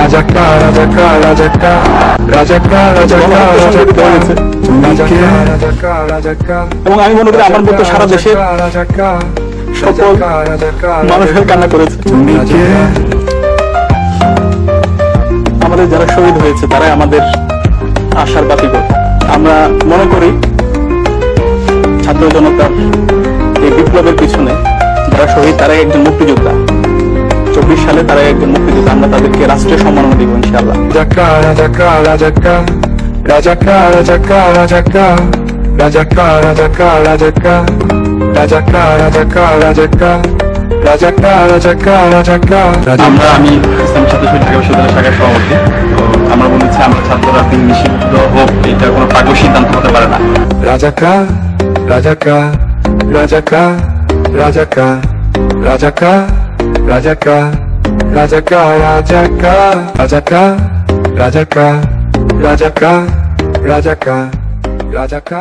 রাজাকা রাজাকা রাজাকা রাজাকা রাজাকা রাজাকা রাজাকা। এবং আমি মনে করি আমার মতো সারা দেশে সকল মানুষের কান্না করেছে। আমাদের যারা শহীদ হয়েছে তারাই আমাদের আশার বাতিঘর। আমরা মনে করি ছাত্র জনতার এই বিপ্লবের পিছনে যারা শহীদ তারাই একজন মুক্তিযোদ্ধা। 24 সালে তারাই একজন মুক্তিযোদ্ধা। আমরা তাদেরকে রাষ্ট্রীয় সম্মাননা দিব ইনশাআল্লাহ। রাজাকা রাজাকা রাজাকা রাজাকা রাজাকা রাজাকা রাজাকা রাজাকা রাজাকা রাজাকা রাজাকা রাজাকা রাজাকা রাজাকা রাজাকা। আমি ইসলামী ছাত্র শিবির ঢাকা বিশ্ববিদ্যালয় শাখার সভাপতি। তো আমরা বলেছি আমরা ছাত্ররা নিষিদ্ধ হোক এটা কোনো পাগল সিদ্ধান্ত হতে পারে না। রাজাকা রাজাকা রাজাকা রাজাকা রাজাকা রাজাকা রাজাকা রাজাকা রাজাকা রাজাকা রাজাকা রাজাকা রাজাকা।